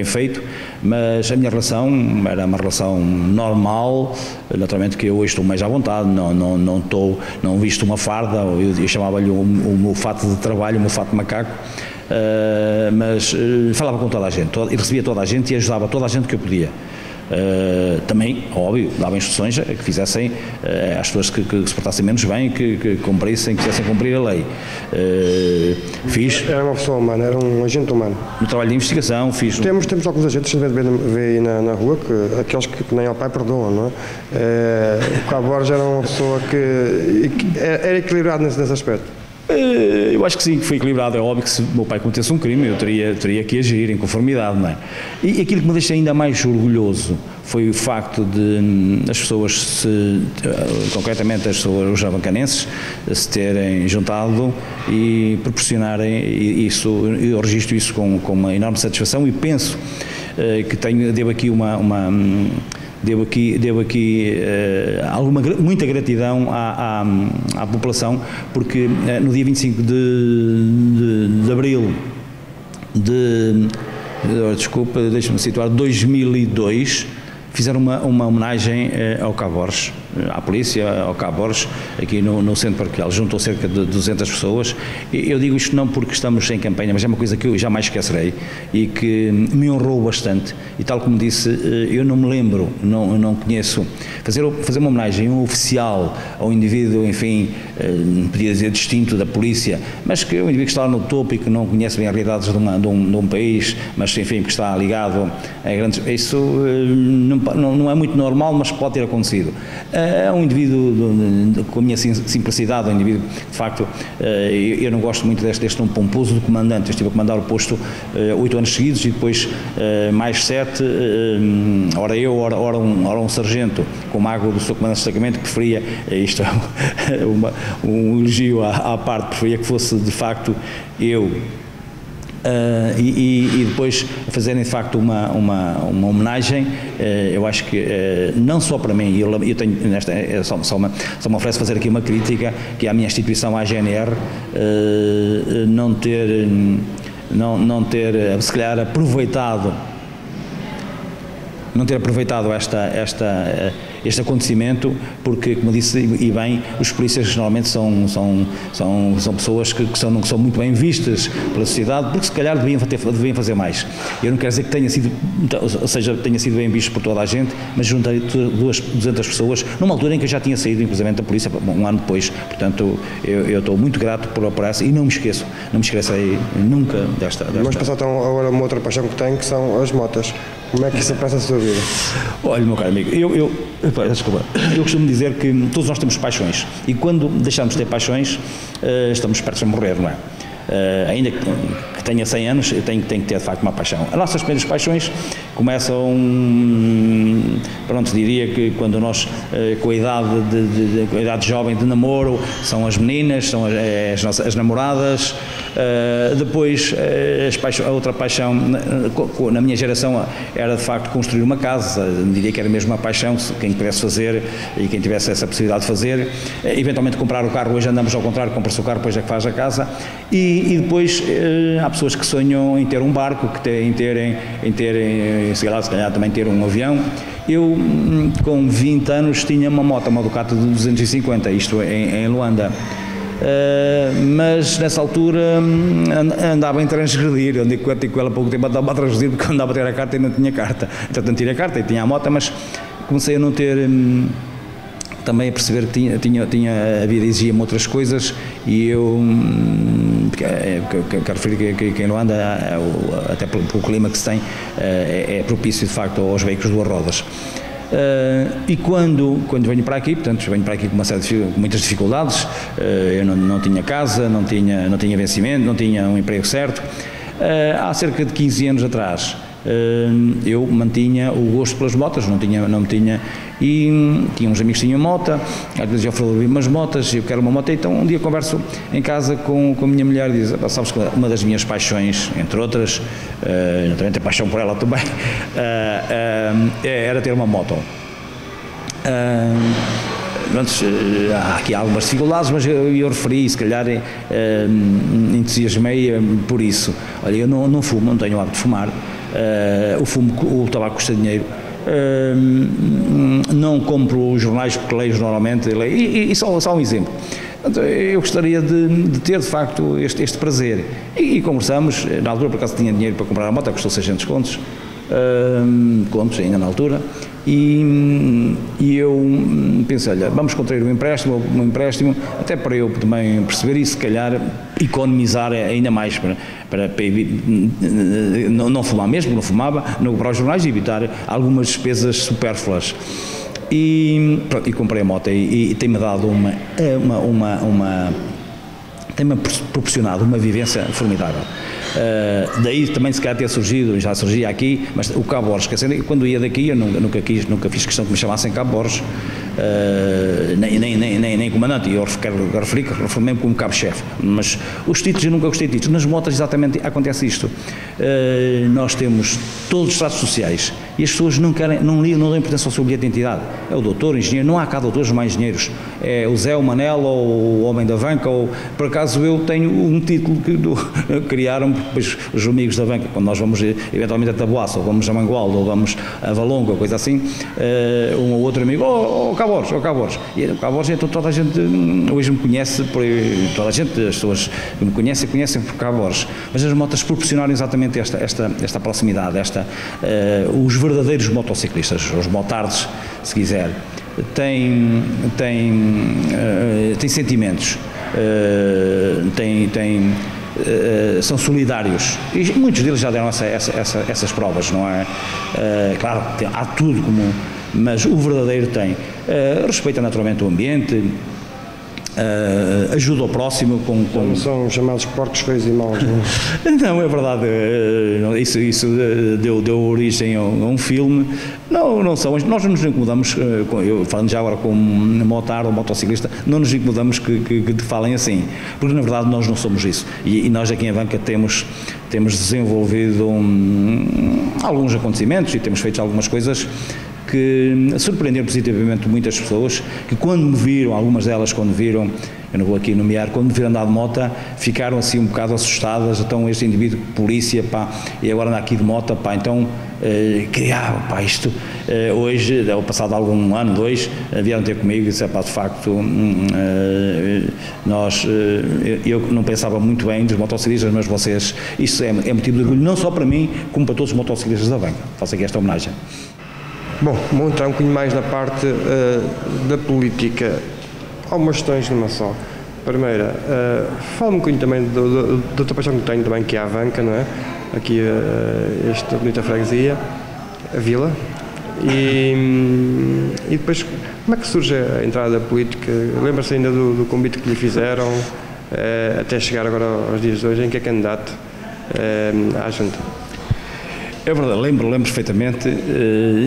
feito, mas a minha relação era uma relação normal, naturalmente que eu hoje estou mais à vontade, não visto uma farda, eu chamava-lhe o meu fato de trabalho, o meu fato de macaco, mas falava com toda a gente, e recebia toda a gente e ajudava toda a gente que eu podia. Também, óbvio, dava instruções a que fizessem às pessoas que se portassem menos bem, que cumprissem, que quisessem cumprir a lei. Era uma pessoa humana, era um agente humano. No trabalho de investigação fiz... Temos alguns agentes, vê aí na rua, aqueles que nem ao pai perdoam, não é? O Cabo Borges era uma pessoa que era equilibrado nesse aspecto. Eu acho que sim, que foi equilibrado. É óbvio que se o meu pai cometesse um crime, eu teria que agir em conformidade, não é? E aquilo que me deixa ainda mais orgulhoso foi o facto de as pessoas, concretamente os avancanenses, se terem juntado e proporcionarem isso. Eu registro isso com uma enorme satisfação e penso que devo aqui muita gratidão à população, porque no dia 25 de abril deixa-me situar, 2002, fizeram uma homenagem ao Cabo Borges, à polícia, ao Cabo Borges, aqui no centro paroquial. Juntou cerca de 200 pessoas. Eu digo isto não porque estamos em campanha, mas é uma coisa que eu jamais esquecerei e que me honrou bastante. E tal como disse, eu não me lembro, não conheço, fazer uma homenagem oficial ao indivíduo, enfim, podia dizer distinto da polícia, mas que é um indivíduo que está lá no topo e que não conhece bem as realidades de um país, mas enfim, que está ligado a grandes... Isso não é muito normal, mas pode ter acontecido. É um indivíduo com a minha simplicidade, um indivíduo, de facto, eu não gosto muito deste nome pomposo do comandante. Eu estive a comandar o posto 8 anos seguidos e depois mais 7, ora eu, ora um sargento, com uma água do seu comandante de destacamento, que preferia, isto é um elogio à parte, preferia que fosse de facto eu. E depois fazerem de facto uma homenagem, eu acho que não só para mim, eu tenho só me oferece fazer aqui uma crítica, que é a minha instituição, a AGNR, não ter se calhar aproveitado este acontecimento, porque, como disse e bem, os polícias normalmente são pessoas que são muito bem vistas pela sociedade, porque se calhar deviam fazer mais. Eu não quero dizer que tenha sido bem visto por toda a gente, mas juntei 200 pessoas, numa altura em que eu já tinha saído, inclusive, da polícia, um ano depois. Portanto, eu estou muito grato por essa, e não me esquecerei nunca desta. Vamos passar então agora uma outra paixão que tenho, que são as motas. Como é que isso aparece na sua vida? Olha, meu caro amigo, eu costumo dizer que todos nós temos paixões e quando deixamos de ter paixões estamos perto de morrer, não é? Ainda que tenha 100 anos, eu tenho que ter de facto uma paixão. As nossas primeiras paixões começam, pronto, diria que quando nós, com a idade jovem de namoro, são as meninas, são as namoradas, depois a outra paixão, na minha geração, era de facto construir uma casa, diria que era mesmo uma paixão, quem pudesse fazer e quem tivesse essa possibilidade de fazer, eventualmente comprar o carro, hoje andamos ao contrário, compra-se o carro, depois é que faz a casa, e depois há pessoas que sonham em ter um barco, em terem se calhar também ter um avião. Eu, com 20 anos, tinha uma moto, uma Ducati de 250, isto em Luanda. Mas nessa altura andava em transgredir, eu digo com ela há pouco tempo, andava a transgredir porque andava a ter a carta e não tinha carta. Entretanto tirei a carta e tinha a moto, mas comecei a não ter, também a perceber que a vida exigia-me outras coisas e eu quero referir que em Luanda, até pelo clima que se tem, é propício de facto aos veículos de duas rodas. E quando venho para aqui, portanto venho para aqui com muitas dificuldades, eu não tinha casa, não tinha vencimento, não tinha um emprego certo. Há cerca de 15 anos atrás eu mantinha o gosto pelas motas, não tinha, e tinha uns amigos que tinham moto, às vezes eu falo umas motas, eu quero uma moto, então um dia converso em casa com a minha mulher e diz, sabes que uma das minhas paixões, entre outras, eu também tenho paixão por ela também, era ter uma moto. Há aqui algumas dificuldades, mas eu referi, se calhar entusiasmei por isso. Olha, eu não fumo, não tenho o hábito de fumar, o tabaco custa dinheiro, não compro os jornais porque leio normalmente, e só um exemplo. Eu gostaria de ter de facto este prazer e conversamos, na altura por acaso tinha dinheiro para comprar a moto, custou 600 contos ainda na altura, e eu pensei, olha, vamos contrair um empréstimo, até para eu também perceber e se calhar economizar ainda mais, para não fumar mesmo, não fumava, não comprar os jornais e evitar algumas despesas supérfluas. E comprei a moto e tem-me dado tem-me proporcionado uma vivência formidável. Daí também se calhar já surgia aqui, mas o Cabo Borges, quando ia daqui eu nunca fiz questão que me chamassem Cabo Borges, nem comandante, eu reformei-me como cabo-chefe, mas os títulos eu nunca gostei de títulos. Nas motas exatamente acontece isto, nós temos todos os tratos sociais e as pessoas não dão importância ao seu bilhete de identidade, é o doutor, o engenheiro, não há cá doutores mais engenheiros, é o Zé, o Manel ou o homem da banca, ou por acaso eu tenho um título que criaram, depois os amigos da banca, quando nós vamos eventualmente a Taboaço, ou vamos a Mangualde, ou vamos a Valonga, ou coisa assim, um ou outro amigo, Cabo Borges, e o Cabo Borges, então toda a gente hoje me conhece, as pessoas que me conhecem por Cabo Borges, mas as motas proporcionaram exatamente esta proximidade, os verdadeiros motociclistas, os motards, se quiser, têm sentimentos, são solidários e muitos deles já deram essas provas, não é? Claro, há tudo comum, mas o verdadeiro tem, respeita naturalmente o ambiente, ajuda ao próximo Não são chamados porcos feios e maus, não? Não, é verdade, isso deu origem a um filme. Não são, nós não nos incomodamos, eu falando já agora como motard ou motociclista, não nos incomodamos que falem assim, porque na verdade nós não somos isso, e nós aqui em Avanca temos desenvolvido alguns acontecimentos e temos feito algumas coisas que surpreenderam positivamente muitas pessoas, que quando me viram, algumas delas quando viram, eu não vou aqui nomear, quando me viram andar de moto, ficaram assim um bocado assustadas, então este indivíduo, polícia, e agora anda aqui de moto, então, isto, hoje, ao passado algum ano, 2, vieram ter comigo e disseram, de facto, eu não pensava muito bem dos motociclistas, mas vocês, isso é motivo de orgulho, não só para mim, como para todos os motociclistas da Avanca. Faço aqui esta homenagem. Bom, vamos entrar um bocadinho mais na parte da política. Há umas questões numa só. Primeira, fala um bocadinho também da outra paixão que tenho também, que é a Avanca, não é? Aqui, esta bonita freguesia. a vila. E depois, como é que surge a entrada da política? Lembra-se ainda do convite que lhe fizeram, até chegar agora aos dias de hoje, em que é candidato à junta? É verdade, lembro perfeitamente.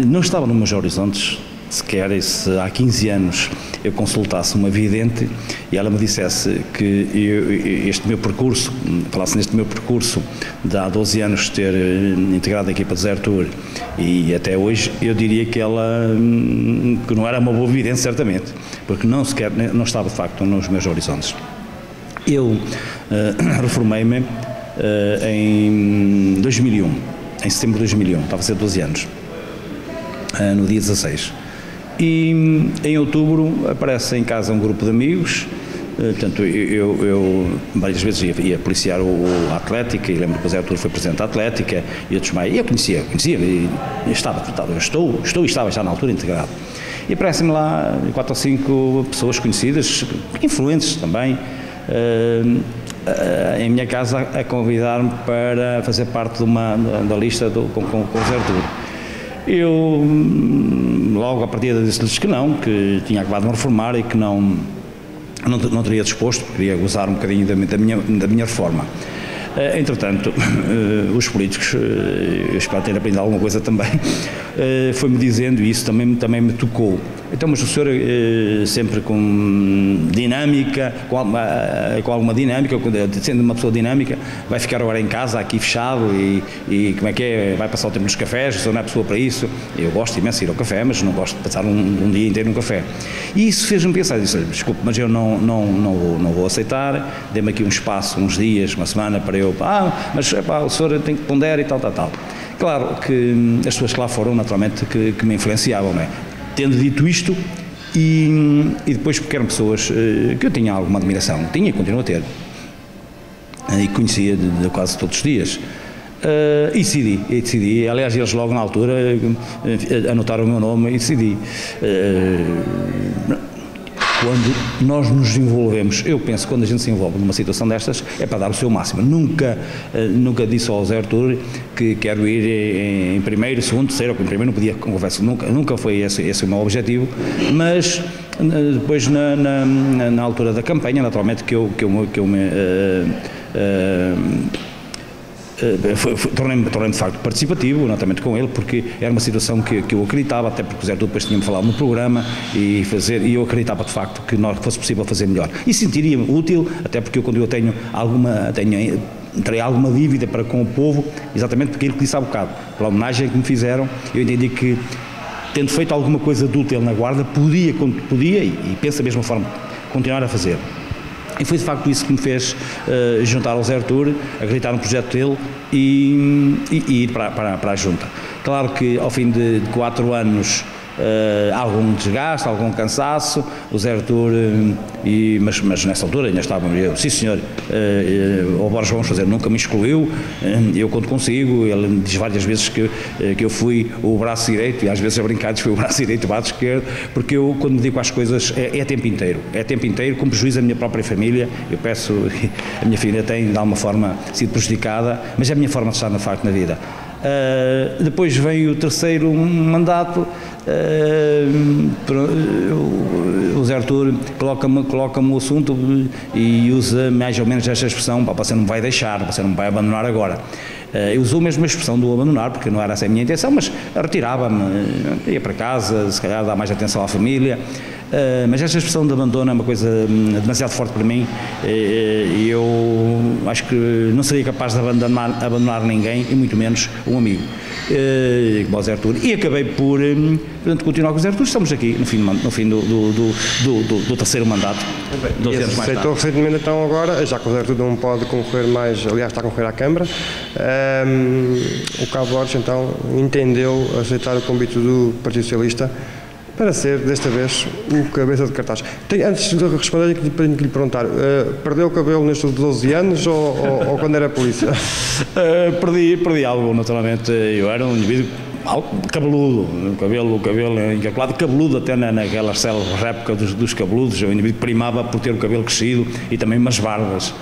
Não estava nos meus horizontes sequer, e se há 15 anos eu consultasse uma vidente e ela me dissesse que este meu percurso, falasse neste meu percurso de há 12 anos ter integrado a equipa de Zé Artur e até hoje, eu diria que ela que não era uma boa vidente, certamente, porque não estava de facto nos meus horizontes. Eu reformei-me em 2001, em setembro de 2001, estava a fazer 12 anos, no dia 16. E em outubro aparece em casa um grupo de amigos, portanto eu várias vezes ia policiar a Atlética, e lembro que o Zé Artur foi presidente da Atlética e outros mais, e eu conhecia e estava já na altura integrado. E aparecem-me lá 4 ou 5 pessoas conhecidas, influentes também, em minha casa a convidar-me para fazer parte da lista com o Zé Artur. Eu logo à partida disse-lhes que não, que tinha acabado de me reformar e que não teria disposto, porque queria gozar um bocadinho da minha reforma. Entretanto, os políticos, eu espero ter aprendido alguma coisa também, foi-me dizendo, e isso também me tocou. Então, mas o senhor sempre com dinâmica, com alguma dinâmica, sendo uma pessoa dinâmica, vai ficar agora em casa, aqui fechado, e como é que é? Vai passar o tempo nos cafés, o senhor não é pessoa para isso? Eu gosto imenso de ir ao café, mas não gosto de passar um dia inteiro num café. E isso fez-me pensar, disse, desculpe, mas eu não vou aceitar, dê-me aqui um espaço, uns dias, uma semana, para eu, mas o senhor tem que ponderar e tal. Claro que as pessoas que lá foram, naturalmente, que me influenciavam, não é? Tendo dito isto, e depois porque eram pessoas que eu tinha alguma admiração, tinha e continuo a ter, e conhecia de quase todos os dias, e decidi, aliás eles logo na altura anotaram o meu nome e decidi. Quando nós nos envolvemos, eu penso que quando a gente se envolve numa situação destas é para dar o seu máximo. Nunca disse ao Zé Artur que quero ir em primeiro, segundo, terceiro, ou em primeiro não podia, confesso, nunca foi esse o meu objetivo, mas depois na altura da campanha, naturalmente que eu me tornei-me de facto participativo, notamente com ele, porque era uma situação que eu acreditava, até porque o Zé Artur depois tinha-me falado no programa e eu acreditava de facto que fosse possível fazer melhor. E sentiria-me útil, até porque quando eu terei alguma dívida para com o povo, exatamente porque aquilo que disse há bocado, pela homenagem que me fizeram, eu entendi que, tendo feito alguma coisa de útil na Guarda, podia e penso da mesma forma, continuar a fazer. E foi de facto isso que me fez juntar ao Zé Artur, acreditar no projeto dele e ir para a junta. Claro que ao fim de 4 anos algum desgaste, algum cansaço, o Zé Artur, mas nessa altura ainda estava eu, sim senhor, o Borges vamos fazer, nunca me excluiu, eu quando consigo, ele diz várias vezes que eu fui o braço direito, e às vezes a brincar fui o braço direito e o braço esquerdo, porque eu quando me dedico às coisas é tempo inteiro, com prejuízo à minha própria família. Eu peço, a minha filha tem de alguma forma sido prejudicada, mas é a minha forma de estar na facto na vida. Depois vem o terceiro mandato, o Zé Artur coloca-me o assunto e usa mais ou menos esta expressão: você não vai deixar, você não vai abandonar agora. Eu usou mesmo a expressão do abandonar, porque não era essa a minha intenção, mas retirava-me, ia para casa, se calhar dar mais atenção à família. Mas esta expressão de abandono é uma coisa demasiado forte para mim, e eu acho que não seria capaz de abandonar ninguém, e muito menos um amigo, como o Zé Artur. E acabei por continuar com o Zé Artur. Estamos aqui no fim do terceiro mandato. E aceitou recentemente então agora, já que o Zé Artur não pode concorrer mais, aliás está a concorrer à Câmara, o Cabo Borges então entendeu aceitar o convite do Partido Socialista para ser, desta vez, o cabeça de cartaz. Antes de responder, tenho que lhe perguntar, perdeu o cabelo nestes 12 anos ou quando era polícia? Perdi algo, naturalmente. Eu era um indivíduo cabeludo, o cabelo encapelado, cabeludo até naquela célebres época dos cabeludos. O indivíduo primava por ter o cabelo crescido e também umas barbas.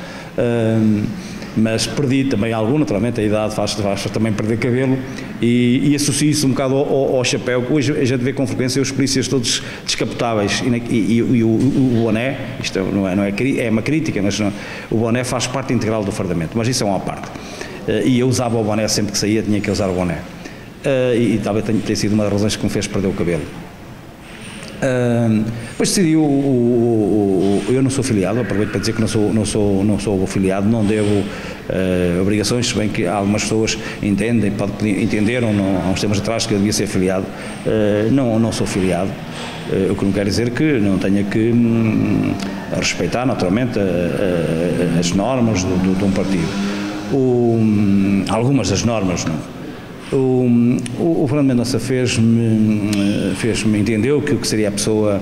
mas perdi também algum, naturalmente a idade faz também perder cabelo, e associo isso um bocado ao chapéu, que hoje a gente vê com frequência os polícias todos descapotáveis, e o boné, isto é uma crítica, mas não, o boné faz parte integral do fardamento, mas isso é uma parte, e eu usava o boné sempre que saía, tinha que usar o boné, e talvez tenha sido uma das razões que me fez perder o cabelo. Depois decidi, eu não sou filiado, aproveito para dizer que não sou filiado, não devo obrigações, se bem que algumas pessoas entenderam há uns tempos atrás que eu devia ser filiado. Não sou filiado, o que não quer dizer que não tenha que respeitar naturalmente as normas de um partido, algumas das normas, não. O Fernando Mendonça fez-me entendeu que seria a pessoa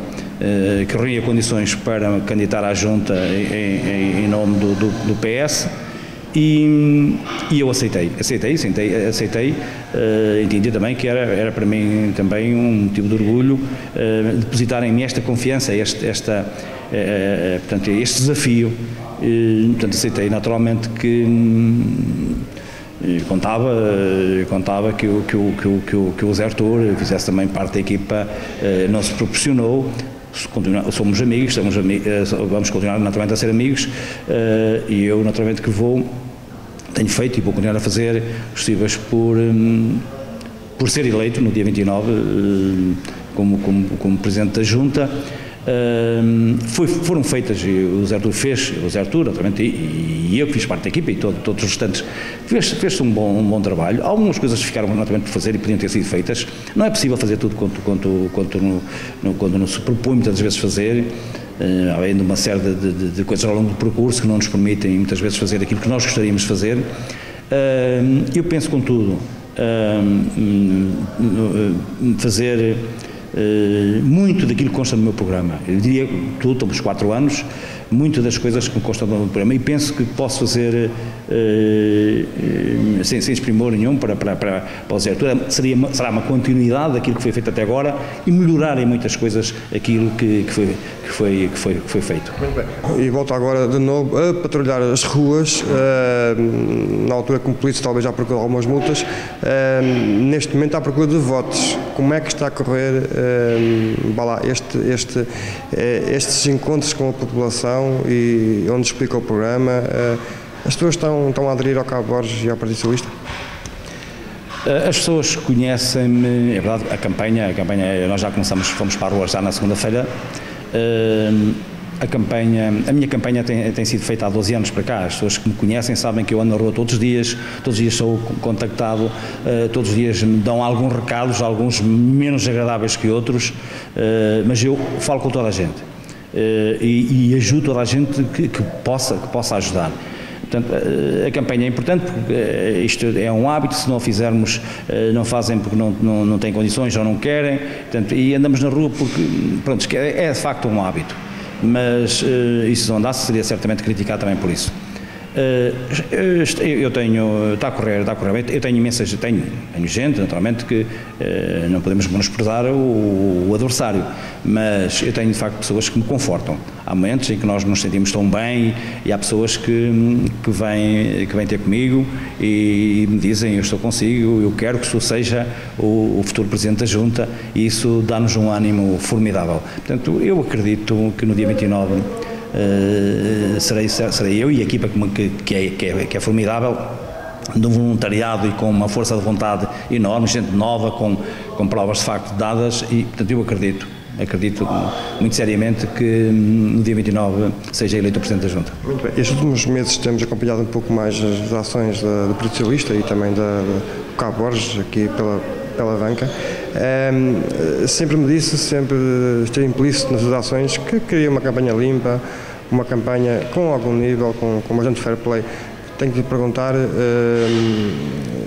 que reunia condições para candidatar à junta em nome do PS, e eu aceitei, entendi também que era para mim também um motivo de orgulho depositarem em mim esta confiança, portanto, este desafio, portanto aceitei naturalmente que contava que o Zé Artur fizesse também parte da equipa, não se proporcionou, somos amigos, vamos continuar naturalmente a ser amigos, e eu naturalmente que tenho feito e vou continuar a fazer possíveis por ser eleito no dia 29 como Presidente da Junta. Foram feitas, o Zé Artur naturalmente, e eu que fiz parte da equipa, e todos os restantes, fez-se um bom trabalho. Algumas coisas ficaram naturalmente por fazer e podiam ter sido feitas. Não é possível fazer tudo quando não se propõe muitas vezes fazer, além de uma série de coisas ao longo do percurso que não nos permitem muitas vezes fazer aquilo que nós gostaríamos de fazer. Eu penso, contudo, fazer muito daquilo que consta no meu programa. Eu diria tudo, estamos 4 anos, muito das coisas que me constam no meu programa, e penso que posso fazer sem desprimor nenhum para o Zé Artur. Será uma continuidade daquilo que foi feito até agora e melhorar em muitas coisas aquilo que foi feito. Muito bem. E volto agora de novo a patrulhar as ruas, na altura como polícia talvez já procurou algumas multas, neste momento à procura de votos. Como é que está a correr estes encontros com a população e onde explica o programa? As pessoas estão a aderir ao Cabo Borges e ao Partido Socialista? As pessoas conhecem-me, é verdade, a campanha, nós já fomos para a rua já na segunda-feira. A minha campanha tem sido feita há 12 anos para cá. As pessoas que me conhecem sabem que eu ando na rua todos os dias sou contactado, todos os dias me dão alguns recados, alguns menos agradáveis que outros, mas eu falo com toda a gente e ajudo toda a gente que possa ajudar. Portanto, a campanha é importante porque isto é um hábito, se não o fizermos não fazem porque não têm condições ou não querem, portanto, e andamos na rua porque, pronto, é de facto um hábito, mas isso se não andasse seria certamente criticado também por isso. Está a correr bem, eu tenho gente, naturalmente, que não podemos menosprezar o adversário, mas eu tenho de facto pessoas que me confortam. Há momentos em que nós nos sentimos tão bem e há pessoas que vêm ter comigo e me dizem: eu estou consigo, eu quero que o senhor seja o futuro Presidente da Junta, e isso dá-nos um ânimo formidável. Portanto, eu acredito que no dia 29 serei eu e a equipa que é formidável, de um voluntariado e com uma força de vontade enorme, gente nova, com provas de facto dadas, e portanto eu acredito muito seriamente que no dia 29 seja eleito o Presidente da Junta. Muito bem. Estes últimos meses temos acompanhado um pouco mais as ações do Partido Socialista e também do Cabo Borges aqui pela banca. Sempre me disse, sempre esteve implícito nas suas ações, que queria uma campanha limpa, uma campanha com algum nível, com bastante fair play. Tenho que lhe perguntar,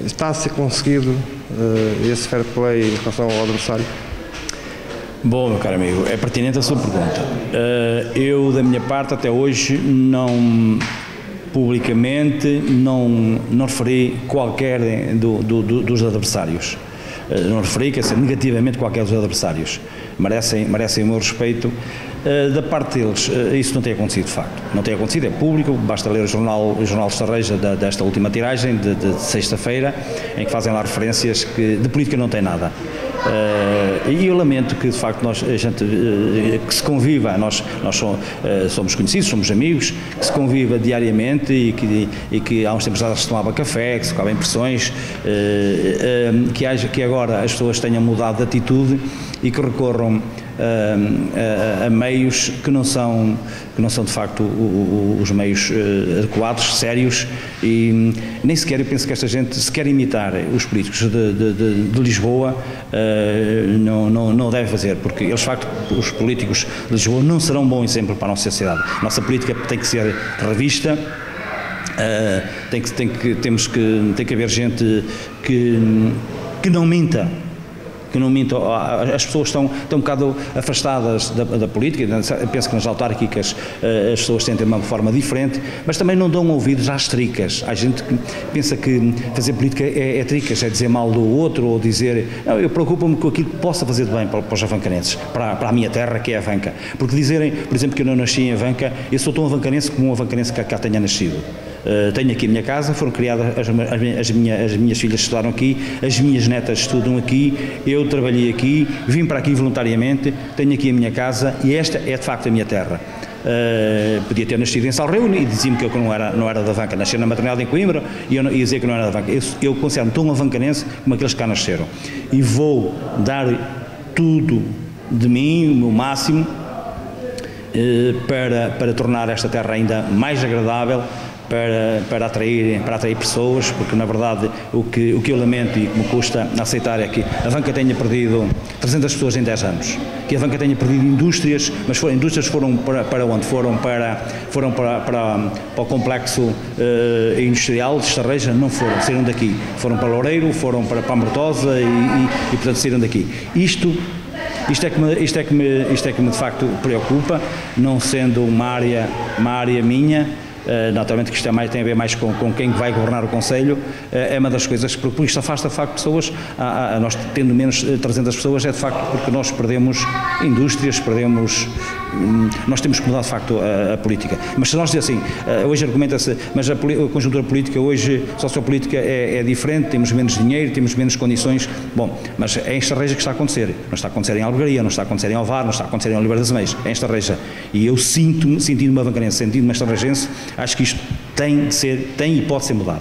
está a ser conseguido esse fair play em relação ao adversário? Bom, meu caro amigo, é pertinente a sua pergunta. Eu, da minha parte, até hoje, publicamente, não referi qualquer dos adversários. Não referi, quer dizer, negativamente qualquer dos adversários. merecem o meu respeito. Da parte deles, isso não tem acontecido de facto, não tem acontecido, é público, basta ler o jornal de Estarreja desta última tiragem de sexta-feira, em que fazem lá referências que de política não tem nada. E eu lamento que de facto que se conviva, nós somos conhecidos, somos amigos, que se conviva diariamente e que há uns tempos atrás se tomava café, que se tocavam impressões, que agora as pessoas tenham mudado de atitude e que recorram a meios que não são de facto os meios adequados, sérios, e nem sequer eu penso que esta gente se quer imitar os políticos de Lisboa, não deve fazer, porque eles de facto, os políticos de Lisboa não serão um bom exemplo para a nossa sociedade. A nossa política tem que ser revista, tem que haver gente que não minta. As pessoas estão um bocado afastadas da política. Eu penso que nas autárquicas as pessoas sentem de uma forma diferente, mas também não dão ouvidos às tricas. Há gente que pensa que fazer política é tricas, é dizer mal do outro ou dizer, não, eu preocupo-me com aquilo que possa fazer de bem para os avancanenses, para a minha terra, que é Avanca. Porque dizerem, por exemplo, que eu não nasci em Avanca, eu sou tão avancanense como um avancanense que cá tenha nascido. Tenho aqui a minha casa, foram criadas, as minhas filhas estudaram aqui, as minhas netas estudam aqui, eu trabalhei aqui, vim para aqui voluntariamente, tenho aqui a minha casa e esta é de facto a minha terra. Podia ter nascido em Salreu e dizia-me que eu não era da Avanca, nasci na maternidade em Coimbra e eu ia dizer que não era da Avanca. Eu considero-me tão avancanense como aqueles que cá nasceram e vou dar tudo de mim, o meu máximo, para tornar esta terra ainda mais agradável, para atrair pessoas, porque na verdade o que eu lamento e que me custa aceitar é que a Avanca tenha perdido 300 pessoas em 10 anos, que a Avanca tenha perdido indústrias, mas indústrias foram para onde? Foram para o complexo industrial de Estarreja, não foram, saíram daqui, foram para Loureiro, foram para a Mortosa e portanto saíram daqui. Isto é que me de facto preocupa, não sendo uma área minha. Naturalmente que isto tem a ver mais com quem vai governar o Conselho, é uma das coisas, porque isto afasta de facto pessoas, nós tendo menos de 300 pessoas, é de facto porque nós perdemos indústrias, nós temos que mudar de facto a política. Mas se nós dizer assim, hoje argumenta-se, mas a conjuntura política hoje, sociopolítica é diferente, temos menos dinheiro, temos menos condições, bom, mas é em Estarreja que está a acontecer, não está a acontecer em Albergaria, não está a acontecer em Ovar, não está a acontecer em Oliveira das Meias, é em Estarreja, e eu sentindo-me avancanense, sentindo-me estarrejense, acho que isto tem e pode ser mudado.